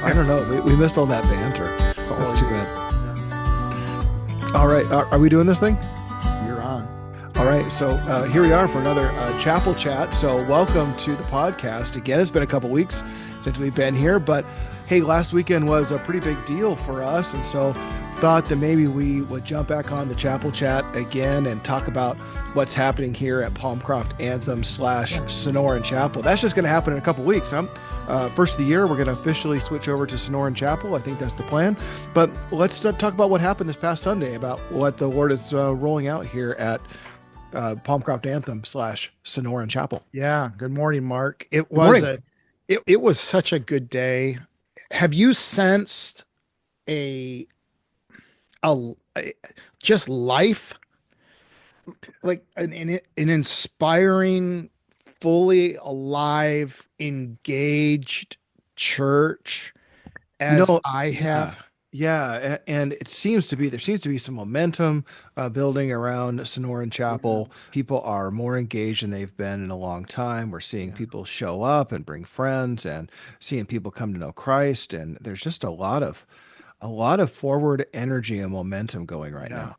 I don't know. We missed all that banter. That's too bad. All right. Are we doing this thing? You're on. All right. So here we are for another chapel chat. So welcome to the podcast. Again, it's been a couple weeks since we've been here, but hey, last weekend was a pretty big deal for us. And so thought that maybe we would jump back on the chapel chat again and talk about what's happening here at Palmcroft Anthem / Sonoran Chapel. That's just going to happen in a couple weeks. First of the year, we're going to officially switch over to Sonoran Chapel. I think that's the plan. But let's talk about what happened this past Sunday, about what the Lord is rolling out here at Palmcroft Anthem / Sonoran Chapel. Yeah. Good morning, Mark. It was such a good day. Have you sensed a just life, like an inspiring, fully alive, engaged church as I have? Yeah, and there seems to be some momentum building around Sonoran Chapel. People are more engaged than they've been in a long time. We're seeing people show up and bring friends, and seeing people come to know Christ. And there's just a lot of forward energy and momentum going right now.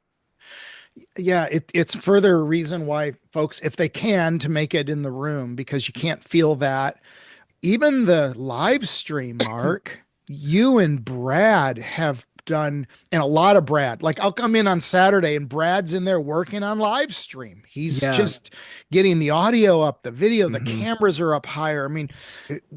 Yeah, it's further reason why folks, if they can, to make it in the room, because you can't feel that. Even the live stream, Mark, you and Brad have done, and a lot of Brad, like I'll come in on Saturday and Brad's in there working on live stream. He's just getting the audio up, the video, the cameras are up higher. I mean,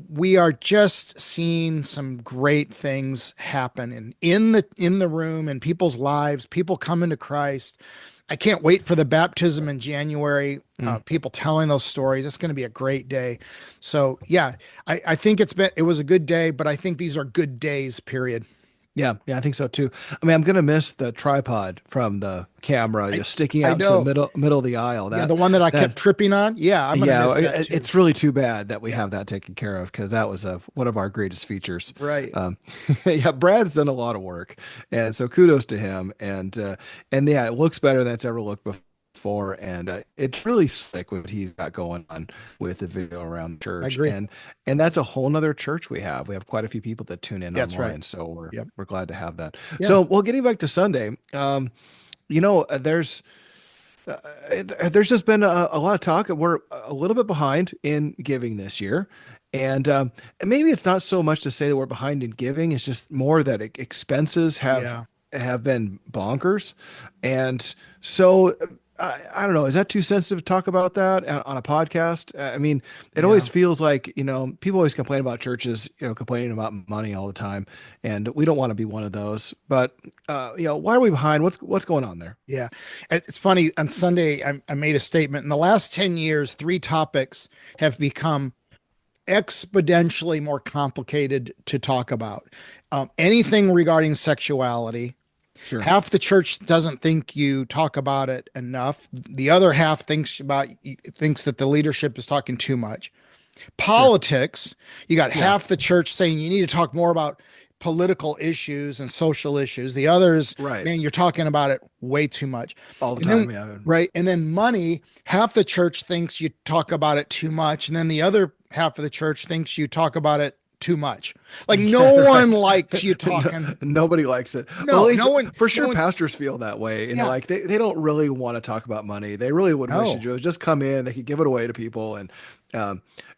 we are just seeing some great things happen in the room, in people's lives, people coming to Christ. I can't wait for the baptism in January. People telling those stories. It's going to be a great day. So yeah, I think it was a good day, but I think these are good days, period. Yeah, I think so too. I mean, I'm gonna miss the tripod from the camera just sticking out to the middle of the aisle. The one that I kept tripping on. Yeah, I'm gonna miss that too. It's really too bad that we have that taken care of, because that was one of our greatest features. Right. Yeah, Brad's done a lot of work, and so kudos to him. And yeah, it looks better than it's ever looked before, and it's really sick what he's got going on with the video around the church. I agree. And that's a whole nother church we have. We have quite a few people that tune in That's online, right. so we're glad to have that. Yeah. So, well, getting back to Sunday, there's just been a lot of talk. We're a little bit behind in giving this year. And maybe it's not so much to say that we're behind in giving. It's just more that expenses have been bonkers. And so I don't know. Is that too sensitive to talk about that on a podcast? I mean, it always feels like, people always complain about churches, complaining about money all the time, and we don't want to be one of those. But, why are we behind? What's going on there? Yeah. It's funny. On Sunday, I made a statement. In the last 10 years, 3 topics have become exponentially more complicated to talk about. Anything regarding sexuality. Sure. Half the church doesn't think you talk about it enough. The other half thinks that the leadership is talking too much. Politics, you got half the church saying you need to talk more about political issues and social issues. The others, man, you're talking about it way too much. All the time, Right. And then money, half the church thinks you talk about it too much. And then the other half of the church thinks you talk about it too much. Like no one likes you talking. Nobody likes it. No, well, no one. For sure, pastors feel that way. And like they don't really want to talk about money. They really would wish to just come in. They could give it away to people. And,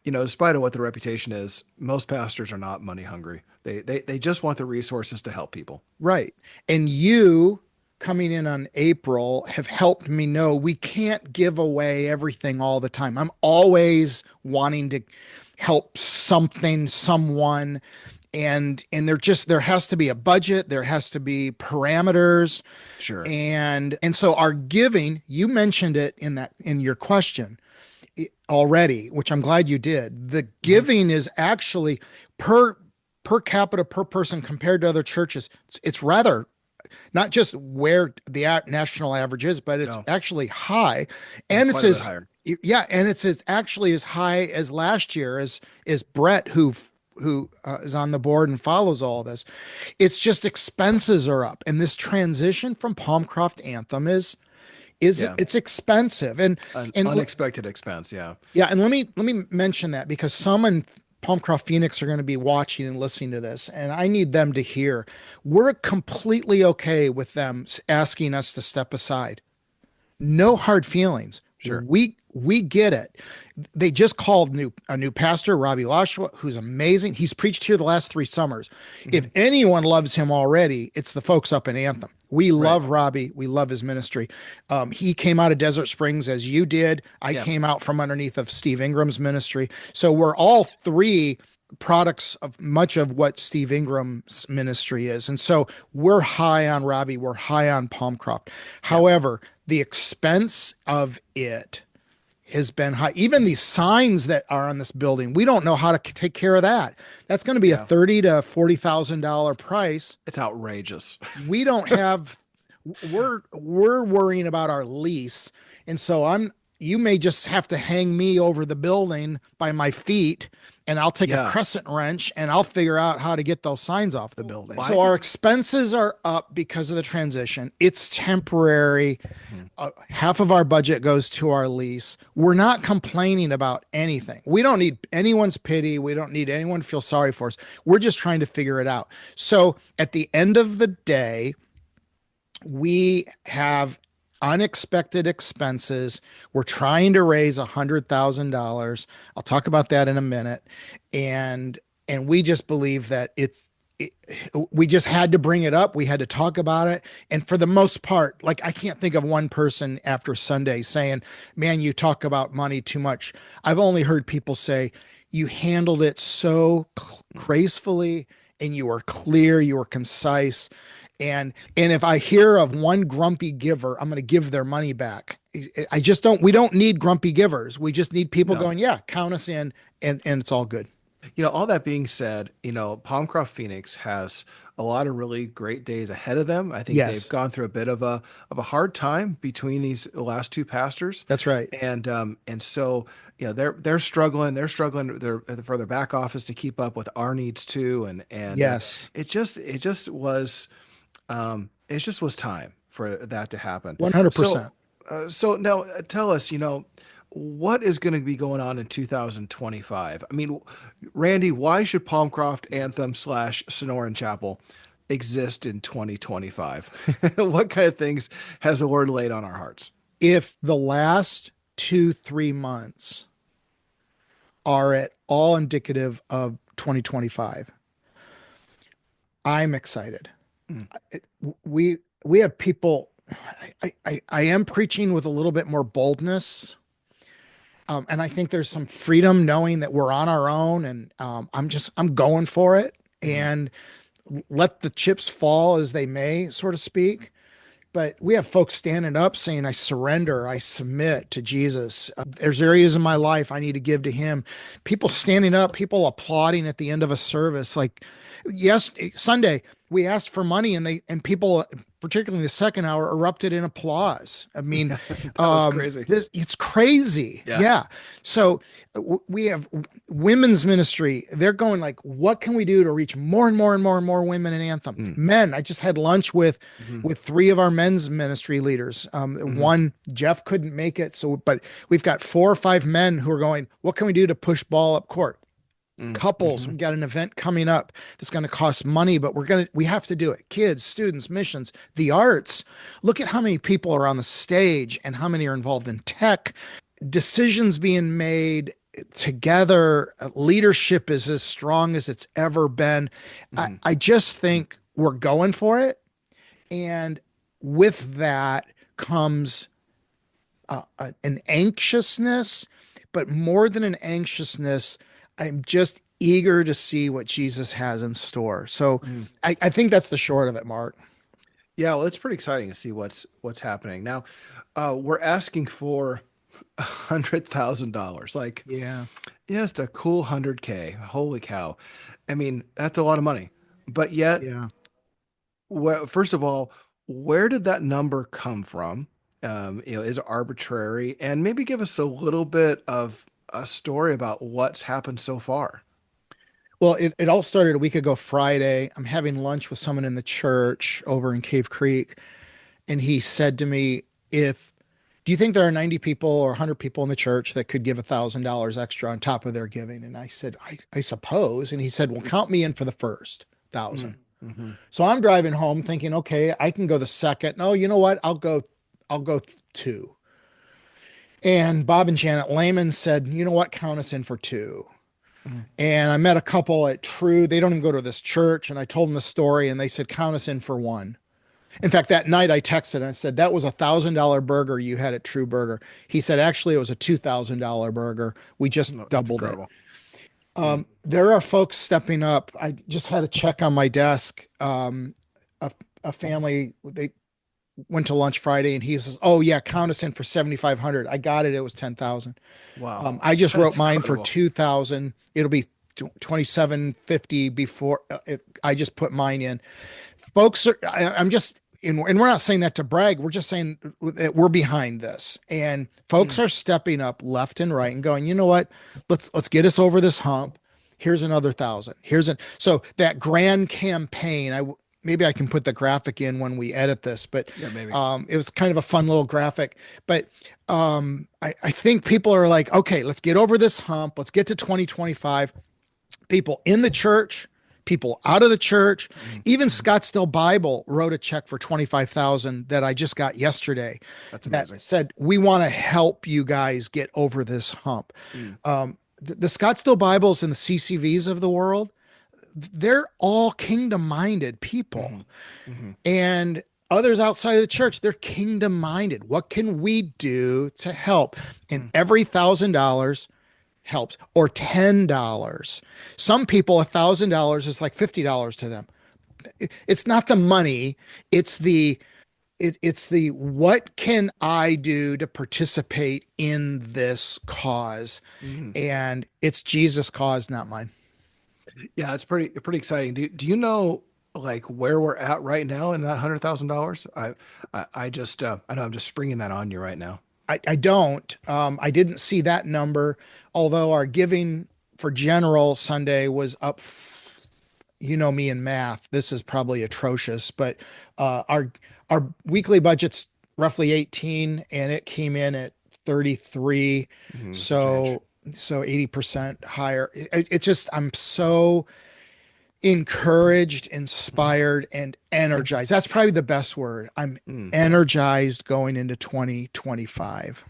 despite of what the reputation is, most pastors are not money hungry. They just want the resources to help people. Right. And you coming in on April have helped me know we can't give away everything all the time. I'm always wanting to help someone, and there has to be a budget, there has to be parameters. Sure. And so our giving, you mentioned it in your question already, which I'm glad you did. The giving is actually per capita, per person, compared to other churches. It's rather not just where the national average is, but it's actually high, and it's as higher. Yeah, and it's actually as high as last year, as Brett, who is on the board and follows all this. It's just expenses are up, and this transition from Palmcroft Anthem is it's expensive and unexpected expense. Yeah. And let me mention that, because someone Palmcroft Phoenix are going to be watching and listening to this, and I need them to hear we're completely okay with them asking us to step aside. No hard feelings. Sure. We get it. They just called a new pastor, Robbie Lashua, who's amazing. He's preached here the last 3 summers. If Mhm. anyone loves him already, it's the folks up in Anthem. We Right. love Robbie. We love his ministry. He came out of Desert Springs as you did. I Yeah. came out from underneath of Steve Ingram's ministry. So we're all three products of much of what Steve Ingram's ministry is. And so we're high on Robbie. We're high on Palmcroft. Yeah. However, the expense of it has been high. Even these signs that are on this building, we don't know how to take care of that. That's going to be a Yeah. $30,000 to $40,000 price. It's outrageous. We don't have. We're worrying about our lease, and so You may just have to hang me over the building by my feet, and I'll take a Yeah. crescent wrench and I'll figure out how to get those signs off the building. Well, I So our think. expenses are up because of the transition. It's temporary. Mhm. Half of our budget goes to our lease. We're not complaining about anything. We don't need anyone's pity. We don't need anyone to feel sorry for us. We're just trying to figure it out. So at the end of the day, we have unexpected expenses. We're trying to raise $100,000. I'll talk about that in a minute. And we just believe that we just had to bring it up. We had to talk about it. And for the most part, like I can't think of one person after Sunday saying, man, you talk about money too much. I've only heard people say, you handled it so gracefully and you were clear, you were concise. And if I hear of one grumpy giver, I'm going to give their money back. I just don't, we don't need grumpy givers. We just need people No. going, yeah, count us in, and it's all good. All that being said, Palmcroft Phoenix has a lot of really great days ahead of them. I think they've Yes, gone through a bit of a hard time between these last two pastors, that's right. and so they're struggling. They're struggling for their back office to keep up with our needs too, and Yes, it just was time for that to happen. So 100%. so now tell us, what is going to be going on in 2025? I mean, Randy, why should Palmcroft Anthem slash Sonoran Chapel exist in 2025? What kind of things has the Lord laid on our hearts? If the last 2, 3 months are at all indicative of 2025, I'm excited. Mm. We have people. I am preaching with a little bit more boldness, and I think there's some freedom knowing that we're on our own, and I'm going for it, Mhm. and let the chips fall as they may, so to speak. But we have folks standing up saying, I surrender, I submit to Jesus. There's areas in my life I need to give to him. People standing up, people applauding at the end of a service. Like, yes, Sunday, we asked for money and people, particularly the second hour, erupted in applause. I mean, That was crazy. it's crazy. Yeah. Yeah. So we have women's ministry. They're going like, what can we do to reach more and more and more and more women in Anthem? Mm. Men, I just had lunch with Mhm. 3 of our men's ministry leaders. Mhm. One, Jeff couldn't make it. But we've got 4 or 5 men who are going, what can we do to push ball up court? Mm. Couples, Mhm. we got an event coming up that's going to cost money, but we have to do it. Kids, students, missions, the arts. Look at how many people are on the stage and how many are involved in tech. Decisions being made together. Leadership is as strong as it's ever been. Mhm. I just think we're going for it. And with that comes an anxiousness, but more than an anxiousness, I'm just eager to see what Jesus has in store. So Mhm. I think that's the short of it, Mark. Yeah, well, it's pretty exciting to see what's happening now. We're asking for $100,000. Like, Yeah. just a cool 100K. Holy cow! I mean, that's a lot of money. But yet, Yeah. well, first of all, where did that number come from? Is it arbitrary? And maybe give us a little bit of a story about what's happened so far. Well, it all started a week ago Friday. I'm having lunch with someone in the church over in Cave Creek, and he said to me, if do you think there are 90 people or 100 people in the church that could give $1,000 extra on top of their giving? And I said, I suppose. And he said, well, count me in for the first thousand. Mm-hmm. So I'm driving home thinking, okay, I can go the second. No, you know what? I'll go two. And Bob and Janet Lehman said, you know what? Count us in for two. Mm-hmm. And I met a couple at True. They don't even go to this church. And I told them the story and they said, count us in for one. In fact, that night I texted and I said, that was $1,000 burger you had at True Burger. He said, actually, it was a $2,000 burger. We just No, that's doubled it. incredible. Mm. There are folks stepping up. I just had a check on my desk. A family, they went to lunch Friday and he says, oh yeah, count us in for 7,500. I got it. It was 10,000. Wow. I just wrote That's mine incredible. for 2,000. It'll be 2,750 before I just put mine in. Folks are, I'm just, and we're not saying that to brag. We're just saying that we're behind this, and folks are stepping up left and right and going, you know what? Let's get us over this hump. Here's another 1,000. So that grand campaign. Maybe I can put the graphic in when we edit this, but Yeah, maybe. it was kind of a fun little graphic. But I think people are like, okay, let's get over this hump. Let's get to 2025. People in the church, people out of the church, even Scottsdale Bible wrote a check for 25,000 that I just got yesterday. That's That amazing. said, we want to help you guys get over this hump. The Scottsdale Bibles and the CCVs of the world, they're all kingdom minded people. Mm-hmm. And others outside of the church, they're kingdom minded. What can we do to help? And every $1,000 helps, or $10. Some people, $1,000 is like $50 to them. It's not the money. It's the what can I do to participate in this cause? Mm-hmm. And it's Jesus' cause, not mine. Yeah, it's pretty exciting. Do you know like where we're at right now in that $100,000? I just I know I'm just springing that on you right now. I don't. I didn't see that number, although our giving for General Sunday was up. You know me in math. This is probably atrocious, but our weekly budget's roughly 18, and it came in at 33. Mm-hmm. So 80% higher. It just, I'm so encouraged, inspired, and energized. That's probably the best word. I'm energized going into 2025.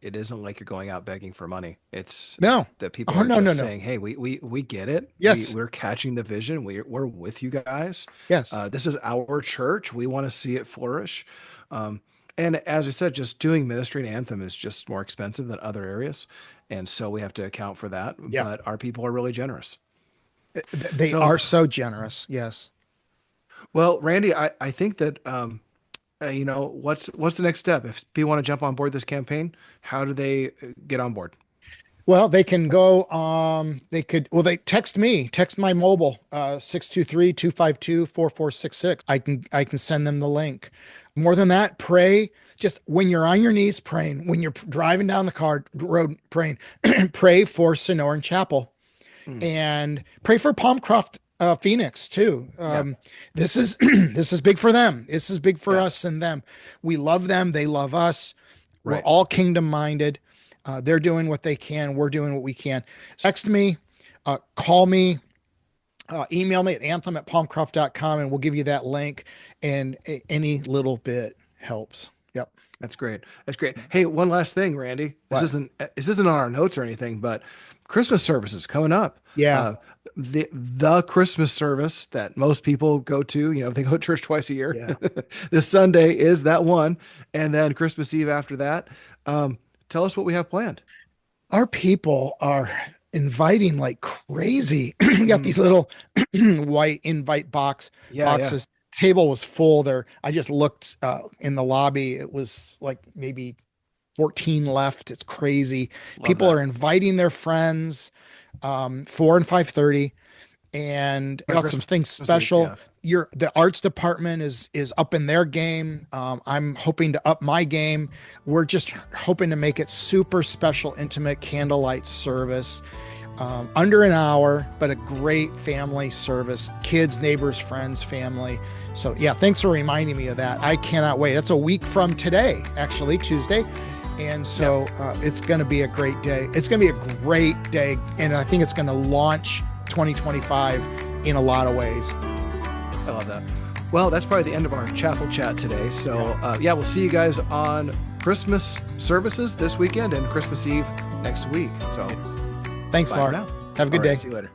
It isn't like you're going out begging for money. It's No. that people Oh, are no, just no, no. saying, "Hey, we get it. Yes. We're catching the vision. We're with you guys. Yes. This is our church. We want to see it flourish." And as I said, just doing ministry and anthem is just more expensive than other areas, and so we have to account for that. Yeah. But our people are really generous. They So, are so generous. Yes. well, Randy, I think that what's the next step? If people want to jump on board this campaign, how do they get on board? Well, they can go, they text my mobile, 623-252-4466. I can send them the link. More than that, pray. Just when you're on your knees praying, when you're driving down the road praying, pray for Sonoran Chapel and pray for Palmcroft, Phoenix too. This is, this is big for them. This is big for Yeah. us and them. We love them. They love us. We're Right. all kingdom minded. They're doing what they can. We're doing what we can. Text me, call me, email me at anthem@palmcroft.com, and we'll give you that link. And any little bit helps. Yep. That's great. That's great. Hey, one last thing, Randy. What? This isn't on our notes or anything, but Christmas service is coming up. Yeah. The Christmas service that most people go to, they go to church twice a year. Yeah. This Sunday is that one, and then Christmas Eve after that. Tell us what we have planned. Our people are inviting like crazy. We got these little white invite boxes. Table was full there. I just looked in the lobby. It was like maybe 14 left. It's crazy. Love People that. are inviting their friends, 4 and 5:30, and got some things special. The arts department is up in their game. I'm hoping to up my game. We're just hoping to make it super special, intimate candlelight service. under an hour, but a great family service, kids, neighbors, friends, family. So yeah, thanks for reminding me of that. I cannot wait. It's a week from today, actually, Tuesday. And so it's going to be a great day. It's going to be a great day. And I think it's going to launch 2025 in a lot of ways. I love that. Well, that's probably the end of our chapel chat today. So we'll see you guys on Christmas services this weekend and Christmas Eve next week. So thanks, Mark. Now. Have a good day. See you later.